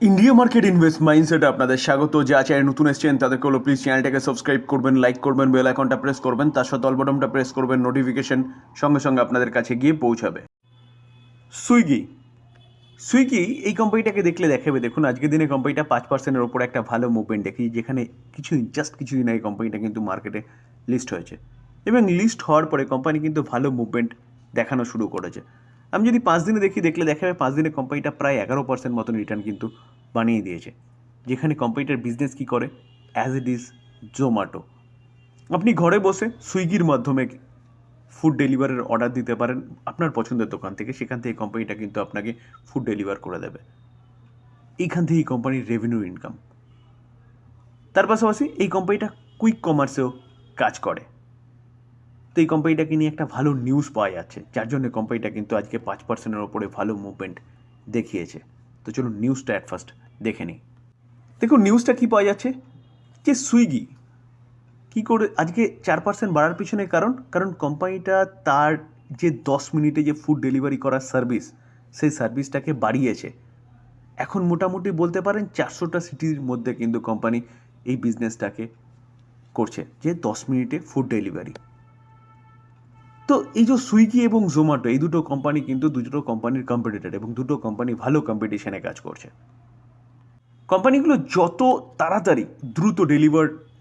India market invest মাইন্ডসেটে আপনাদের স্বাগত। যা চ্যানেল নতুন এসেছেন তাদেরকে হলো প্লিজ চ্যানেলটাকে সাবস্ক্রাইব করবেন, লাইক করবেন, বেল আইকনটা প্রেস করবেন, তার সাথে অল বাটনটা প্রেস করবেন, নোটিফিকেশন সঙ্গে সঙ্গে আপনাদের কাছে গিয়ে পৌঁছাবে। সুইগি এই কোম্পানিটাকে দেখলে দেখাবে, দেখুন আজকের দিনে কোম্পানিটা 5%-এর ওপরে একটা ভালো মুভমেন্ট দেখি, যেখানে কিছুদিন আগে কোম্পানিটা কিন্তু মার্কেটে লিস্ট হয়েছে এবং লিস্ট হওয়ার পরে কোম্পানি কিন্তু ভালো মুভমেন্ট দেখানো শুরু করেছে। আমি যদি 5 দিনে দেখলে দেখাবে 5 দিনে কোম্পানিটা প্রায় 11% মতন রিটার্ন কিন্তু বানিয়ে দিয়েছে। যেখানে কোম্পানিটার বিজনেস কী করে, অ্যাজ ইট ইজ জোম্যাটো। আপনি ঘরে বসে সুইগির মাধ্যমে ফুড ডেলিভারির অর্ডার দিতে পারেন আপনার পছন্দের দোকান থেকে, সেখান থেকে কোম্পানিটা কিন্তু আপনাকে ফুড ডেলিভার করে দেবে। এইখান থেকেই কোম্পানির রেভিনিউ ইনকাম। তার পাশাপাশি এই কোম্পানিটা কুইক কমার্সেও কাজ করে। তো এই কোম্পানিটাকে নিয়ে একটা ভালো নিউজ পাওয়া যাচ্ছে, যার জন্য কোম্পানিটা কিন্তু আজকে 5%-এর ওপরে ভালো মুভমেন্ট দেখিয়েছে। তো চলুন নিউজটা অ্যাট ফার্স্ট দেখে নিই। দেখুন নিউজটা কী পাওয়া যাচ্ছে, যে সুইগি কী করে আজকে 4% বাড়ার পিছনে কারণ কোম্পানিটা তার যে 10 মিনিটে যে ফুড ডেলিভারি করার সার্ভিস, সেই সার্ভিসটাকে বাড়িয়েছে। এখন মোটামুটি বলতে পারেন 400টা সিটির মধ্যে কিন্তু কোম্পানি এই বিজনেসটাকে করছে, যে 10 মিনিটে ফুড ডেলিভারি। তো এই যে সুইগি এবং জোম্যাটো এই দুটো কোম্পানি কিন্তু দুটো কোম্পানির কম্পিটিটর, এবং দুটো কোম্পানি ভালো কম্পিটিশনে কাজ করছে। কোম্পানিগুলো যত তাড়াতাড়ি দ্রুত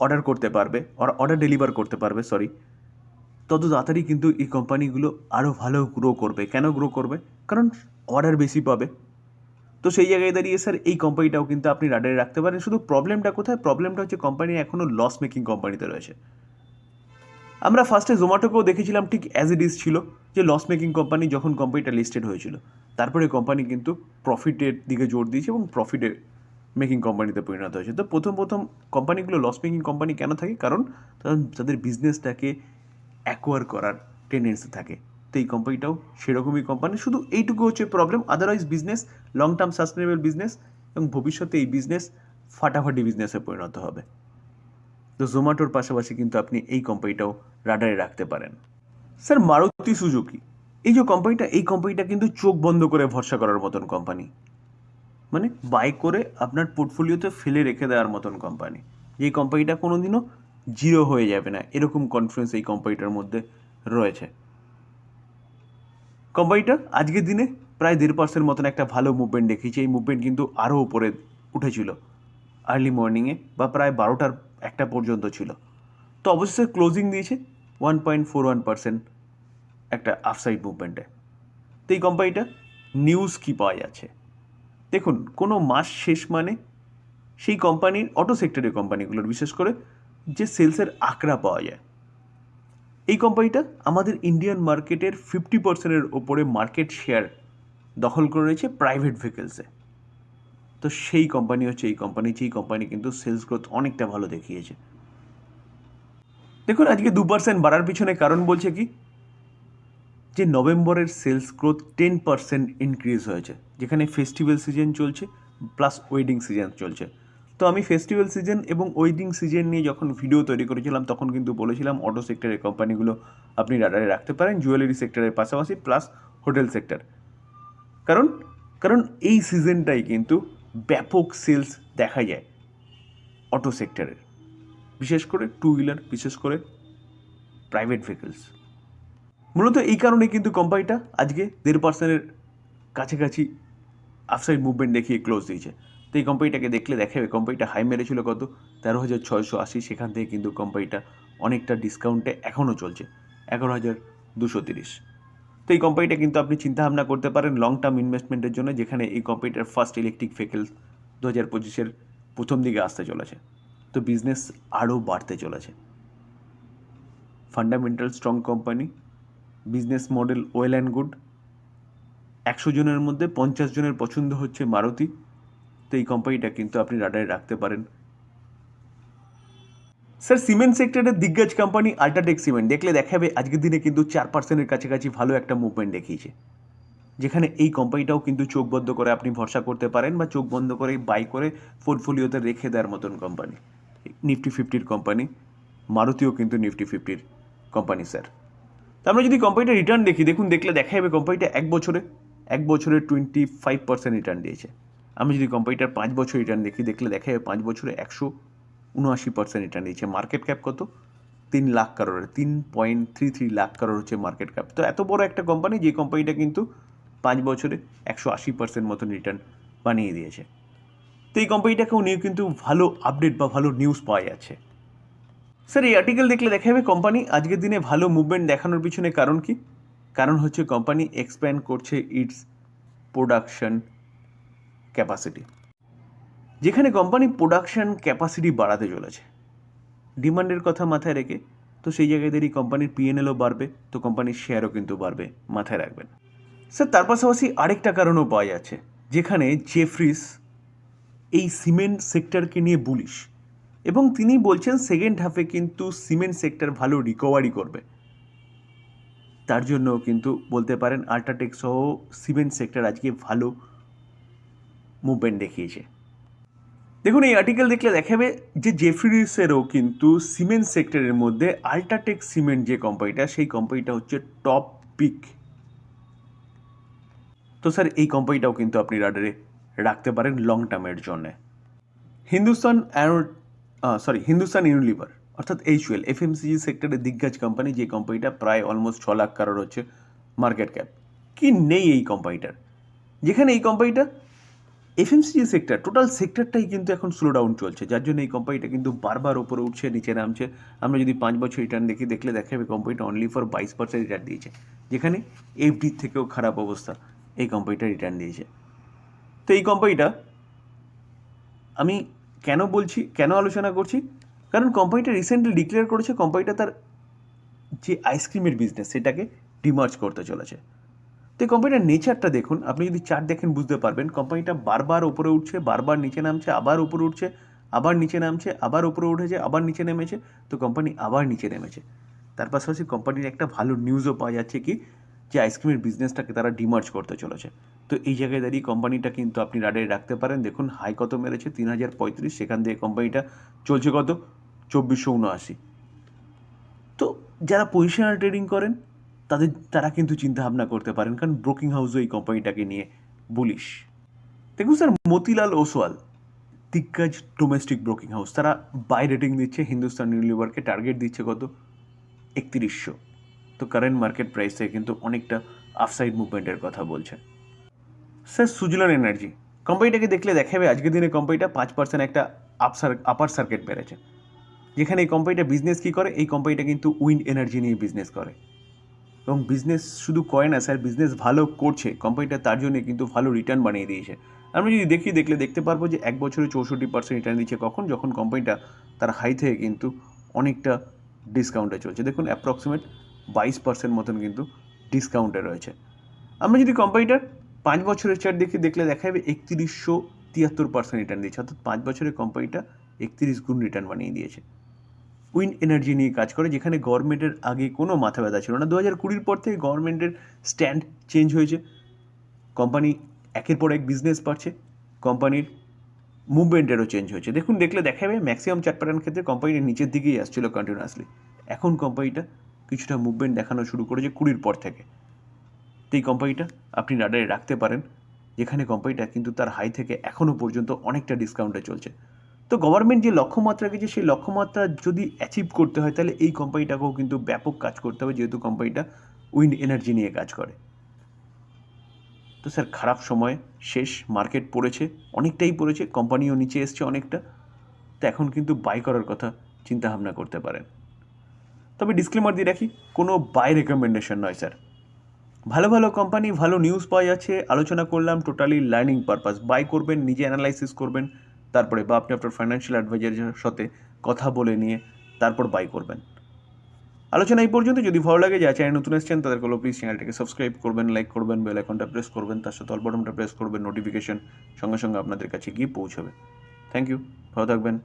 অর্ডার ডেলিভার করতে পারবে তত তাড়াতাড়ি কিন্তু এই কোম্পানিগুলো আরও ভালো গ্রো করবে। কেন গ্রো করবে? কারণ অর্ডার বেশি পাবে। তো সেই জায়গায় দাঁড়িয়ে স্যার এই কোম্পানিটাও কিন্তু আপনি রাডারে রাখতে পারেন। শুধু প্রবলেমটা কোথায়? প্রবলেমটা হচ্ছে কোম্পানি এখনও লস মেকিং কোম্পানিতে রয়েছে। আমরা ফার্স্টে জোম্যাটোকেও দেখেছিলাম ঠিক অ্যাজ ইট ইজ ছিল, যে লস মেকিং কোম্পানি যখন কোম্পানিটা লিস্টেড হয়েছিল। তারপরে কোম্পানি কিন্তু প্রফিটের দিকে জোর দিয়েছে এবং প্রফিটে মেকিং কোম্পানিতে পরিণত হয়েছে। তো প্রথম কোম্পানিগুলো লস মেকিং কোম্পানি কেন থাকে? কারণ তাদের বিজনেসটাকে অ্যাকোয়ার করার টেন্ডেন্সি থাকে। তো এই কোম্পানিটাও সেরকমই কোম্পানি, শুধু এইটুকু হচ্ছে problem. Otherwise business long term sustainable business, এবং ভবিষ্যতে এই বিজনেস ফাটাফাটি বিজনেসে পরিণত হবে। তো জোম্যাটোর পাশাপাশি কিন্তু আপনি এই কোম্পানিটাও রাডারে রাখতে পারেন। স্যার মারুতি সুজুকি এই যে কোম্পানিটা, এই কোম্পানিটা কিন্তু চোখ বন্ধ করে ভরসা করার মতন কোম্পানি, মানে বাই করে আপনার পোর্টফোলিওতে ফেলে রেখে দেওয়ার মতন কোম্পানি। এই কোম্পানিটা কোনো দিনও জিরো হয়ে যাবে না, এরকম কনফিডেন্স এই কোম্পানিটার মধ্যে রয়েছে। কোম্পানিটা আজকের দিনে প্রায় 1.5% মতন একটা ভালো মুভমেন্ট দেখিয়েছে। এই মুভমেন্ট কিন্তু আরও উপরে উঠেছিল আর্লি মর্নিংয়ে, বা প্রায় 12টার একটা পর্যন্ত ছিল। তো অবশেষে ক্লোজিং দিয়েছে 1.41% একটা আপসাইড মুভমেন্টে। তো এই কোম্পানিটা নিউজ কী পাওয়া যাচ্ছে, দেখুন কোনো মাস শেষ মানে সেই কোম্পানির অটো সেক্টরের কোম্পানিগুলোর বিশেষ করে যে সেলসের আঁকড়া পাওয়া যায়। এই কোম্পানিটা আমাদের ইন্ডিয়ান মার্কেটের 50%-এর ওপরে মার্কেট শেয়ার দখল করে রয়েছে প্রাইভেট ভেহিকেলসে। তো সেই কোম্পানি হচ্ছে এই কোম্পানি, যেই কোম্পানি কিন্তু সেলস গ্রোথ অনেকটা ভালো দেখিয়েছে। দেখুন আজকে 2% বাড়ার পিছনে কারণ বলছে কি, যে নভেম্বরের সেলস গ্রোথ 10% ইনক্রিজ হয়েছে, যেখানে ফেস্টিভ্যাল সিজন চলছে প্লাস ওয়েডিং সিজন চলছে। তো আমি ফেস্টিভ্যাল সিজন এবং ওয়েডিং সিজন নিয়ে যখন ভিডিও তৈরি করেছিলাম তখন কিন্তু বলেছিলাম অটো সেক্টরের কোম্পানিগুলো আপনি রাডারে রাখতে পারেন, জুয়েলারি সেক্টরের পাশাপাশি প্লাস হোটেল সেক্টর। কারণ কারণ এই সিজনটাই কিন্তু ব্যাপক সেলস দেখা যায় অটো সেক্টরের, বিশেষ করে টু হুইলার, বিশেষ করে প্রাইভেট ভেহিকলস। মূলত এই কারণে কিন্তু কোম্পানিটা আজকে 1.5%-এর কাছাকাছি আপসাইড মুভমেন্ট দেখিয়ে ক্লোজ দিয়েছে। তো এই কোম্পানিটাকে দেখলে দেখাবে, কোম্পানিটা হাই মেরেছিল কত 13,680, সেখান থেকে কিন্তু কোম্পানিটা অনেকটা ডিসকাউন্টে এখনও চলছে 11,230। তো এই কোম্পানিটা কিন্তু আপনি চিন্তাভাবনা করতে পারেন লং টার্ম ইনভেস্টমেন্টের জন্য, যেখানে এই কোম্পানিটার ফার্স্ট ইলেকট্রিক ভেহিকেল 2025-এর প্রথম দিকে আসতে চলেছে। তো বিজনেস আরও বাড়তে চলেছে। Fundamental strong company, business model well and good. 100 জনের মধ্যে 50 জনের পছন্দ হচ্ছে মারুতি। তো এই কোম্পানিটা কিন্তু আপনি রাডারে রাখতে পারেন। স্যার সিমেন্ট সেক্টরের দিগ্গজ কোম্পানি আল্ট্রাটেক সিমেন্ট দেখলে দেখাবে আজকের দিনে কিন্তু 4%-এর কাছাকাছি ভালো একটা মুভমেন্ট দেখিয়েছে, যেখানে এই কোম্পানিটাও কিন্তু চোখ বন্ধ করে আপনি ভরসা করতে পারেন, বা চোখ বন্ধ করে বাই করে পোর্টফোলিওতে রেখে দেওয়ার মতন কোম্পানি। নিফটি 50-র কোম্পানি, মারুতিও কিন্তু নিফটি 50-র কোম্পানি স্যার। তো আমরা যদি কোম্পানিটা রিটার্ন দেখি, দেখলে দেখা যাবে কোম্পানিটা এক বছরে 25% রিটার্ন দিয়েছে। আমি যদি কোম্পানিটার 5 বছর রিটার্ন দেখলে দেখা যাবে 5 বছরে 179% রিটার্ন দিয়েছে। মার্কেট ক্যাপ কত? 3 লাখ কারোর, 3.33 লাখ কারোর হচ্ছে মার্কেট ক্যাপ। তো এত বড় একটা কোম্পানি, যে কোম্পানিটা কিন্তু 5 বছরে 180% মতন রিটার্ন বানিয়ে দিয়েছে। তো এই কোম্পানিটাকেও নিয়ে কিন্তু ভালো আপডেট বা ভালো নিউজ পাওয়া যাচ্ছে। স্যার এই আর্টিকেল দেখলে দেখা যাবে কোম্পানি আজকের দিনে ভালো মুভমেন্ট দেখানোর পিছনে কারণ কি? কারণ হচ্ছে কোম্পানি এক্সপ্যান্ড করছে ইটস প্রোডাকশন ক্যাপাসিটি। যেখানে কোম্পানি প্রোডাকশন ক্যাপাসিটি বাড়াতে চলেছে ডিমান্ডের কথা মাথায় রেখে, তো সেই জায়গায় দাঁড়িয়ে কোম্পানির পিএনএলও বাড়বে, তো কোম্পানির শেয়ারও কিন্তু বাড়বে, মাথায় রাখবেন। স্যার তার পাশাপাশি আরেকটা কারণও পাওয়া যাচ্ছে, যেখানে জেফ্রিস এই সিমেন্ট সেক্টরকে নিয়ে বুলিশ, এবং তিনি বলছেন সেকেন্ড হাফে কিন্তু সিমেন্ট সেক্টর ভালো রিকভারি করবে। তার জন্য কিন্তু বলতে পারেন আল্ট্রাটেক সহ সিমেন্ট সেক্টর আজকে ভালো মুভমেন্ট দেখিয়েছে। দেখুন এই আর্টিকেল দেখলে দেখাবে যে জেফ্রিসেরও কিন্তু সিমেন্ট সেক্টরের মধ্যে আল্ট্রাটেক সিমেন্ট যে কোম্পানিটা, সেই কোম্পানিটা হচ্ছে টপ পিক। তো স্যার এই কোম্পানিটাও কিন্তু আপনি রাডারে রাখতে পারেন লং টার্মের জন্যে। হিন্দুস্তান ইউনিলিভার অর্থাৎ HUL FMCG সেক্টরের দিগ্গজ কোম্পানি, যে কোম্পানিটা প্রায় অলমোস্ট 6 লাখ কারোর হচ্ছে মার্কেট ক্যাপ। কি নেই এই কোম্পানিটার? যেখানে এই কোম্পানিটা FMCG সেক্টর, টোটাল সেক্টরটাই কিন্তু এখন স্লো ডাউন চলছে, যার জন্য এই কোম্পানিটা কিন্তু বারবার ওপরে উঠছে, নিচে নামছে। আমরা যদি 5 বছর রিটার্ন দেখলে দেখা যাবে কোম্পানিটা অনলি ফর 22% রিটার্ন দিয়েছে, যেখানে FDর থেকেও খারাপ অবস্থা এই কোম্পানিটা রিটার্ন দিয়েছে। তো এই কোম্পানিটা আমি কেন আলোচনা করছি, কারণ কোম্পানিটা রিসেন্টলি ডিক্লেয়ার করেছে কোম্পানিটা তার যে আইসক্রিমের বিজনেস সেটাকে ডিমার্জ করতে চলেছে। তো এই কোম্পানিটার নেচারটা দেখুন, আপনি যদি চার্ট দেখেন বুঝতে পারবেন কোম্পানিটা বারবার উপরে উঠছে, বারবার নিচে নামছে, আবার উপরে উঠছে, আবার নিচে নামছে, আবার উপরে উঠেছে, আবার নিচে নেমেছে, তো কোম্পানি আবার নিচে নেমেছে। তার পাশাপাশি কোম্পানির একটা ভালো নিউজও পাওয়া যাচ্ছে কি, যে আইসক্রিমের বিজনেসটাকে তারা ডিমার্জ করতে চলেছে। তো এই জায়গায় দাঁড়িয়ে কোম্পানিটা কিন্তু আপনি রাডারে রাখতে পারেন। দেখুন হাই কত মেরেছে 3035, সেখান থেকে কোম্পানিটা চলছে কত 2479। তো যারা পজিশনাল ট্রেডিং করেন তারা কিন্তু চিন্তা ভাবনা করতে পারেন, কারণ ব্রোকিং হাউসও এই কোম্পানিটাকে নিয়ে বুলিশ। দেখুন স্যার মতিলাল ওসওয়াল দিগ্গজ ডোমেস্টিক ব্রোকিং হাউস, তারা বাই রেটিং দিচ্ছে হিন্দুস্তান ইউনিলিভারকে, টার্গেট দিচ্ছে কত 3100। তো কারেন্ট মার্কেট প্রাইস থেকে কিন্তু অনেকটা আপসাইড মুভমেন্টের কথা বলছে। স্যার সুজলন এনার্জি কোম্পানিটাকে দেখলে দেখাবে আজকের দিনে কোম্পানিটা 5% একটা আপার সার্কিট বেড়েছে। যেখানে এই কোম্পানিটা বিজনেস কী করে, এই কোম্পানিটা কিন্তু উইন্ড এনার্জি নিয়ে বিজনেস করে, এবং বিজনেস শুধু করে না স্যার, বিজনেস ভালো করছে কোম্পানিটা, তার জন্য কিন্তু ভালো রিটার্ন বানিয়ে দিয়েছে। আমরা যদি দেখতে পারবো যে 1 বছরে 64% রিটার্ন দিচ্ছে, যখন কোম্পানিটা তার হাই থেকে কিন্তু অনেকটা ডিসকাউন্টে চলছে। দেখুন অ্যাপ্রক্সিমেট 22% মতন কিন্তু ডিসকাউন্টে রয়েছে। আমরা যদি কোম্পানিটার 5 বছরের চার্ট দেখলে দেখা যাবে 3173% রিটার্ন দিচ্ছে, অর্থাৎ 5 বছরের কোম্পানিটা 31 গুণ রিটার্ন বানিয়ে দিয়েছে। উইন্ড এনার্জি নিয়ে কাজ করে, যেখানে গভর্নমেন্টের আগে কোনো মাথা ব্যথা ছিল না। 2020 পর থেকে গভর্নমেন্টের স্ট্যান্ড চেঞ্জ হয়েছে, কোম্পানি একের পর এক বিজনেস পাচ্ছে, কোম্পানির মুভমেন্টেরও চেঞ্জ হয়েছে। দেখলে দেখা যাবে ম্যাক্সিমাম চার্ট প্যাটার্ন ক্ষেত্রে কোম্পানিটা নিচের দিকেই আসছিল কন্টিনিউয়াসলি, এখন কোম্পানিটা কিছুটা মুভমেন্ট দেখানো শুরু করেছে 20 পর থেকে। তো এই কোম্পানিটা আপনি রাডারে রাখতে পারেন, যেখানে কোম্পানিটা কিন্তু তার হাই থেকে এখনও পর্যন্ত অনেকটা ডিসকাউন্টে চলছে। তো গভর্নমেন্ট যে লক্ষ্যমাত্রা রেখেছে, সেই লক্ষ্যমাত্রা যদি অ্যাচিভ করতে হয় তাহলে এই কোম্পানিটাকেও কিন্তু ব্যাপক কাজ করতে হবে, যেহেতু কোম্পানিটা উইন্ড এনার্জি নিয়ে কাজ করে। তো স্যার খারাপ সময় শেষ, মার্কেট পড়েছে, অনেকটাই পড়েছে, কোম্পানিও নিচে এসছে অনেকটা, তো এখন কিন্তু বাই করার কথা চিন্তা ভাবনা করতে পারেন। তবে ডিসক্লেমার দিয়ে রাখি, কোনো বাই রেকমেন্ডেশন নয় স্যার। ভালো কোম্পানি, ভালো নিউজ পাওয়া যাচ্ছে, আলোচনা করলাম, টোটালি লার্নিং পারপাস। বাই করবেন, নিজে অ্যানালাইসিস করবেন, তারপরে বা আপনি আপনার ফাইন্যান্সিয়াল অ্যাডভাইজারের সাথে কথা বলে নিয়ে তারপর বাই করবেন। আলোচনা এই পর্যন্ত। যদি ভালো লাগে, যারা চ্যানেল নতুন এসেছেন তাদের হলো প্লিজ চ্যানেলটাকে সাবস্ক্রাইব করবেন, লাইক করবেন, বেল আইকনটা প্রেস করবেন, তার সাথে অল বাটনটা প্রেস করবেন, নোটিফিকেশন সঙ্গে সঙ্গে আপনাদের কাছে গিয়ে পৌঁছবে। থ্যাংক ইউ, ভালো থাকবেন।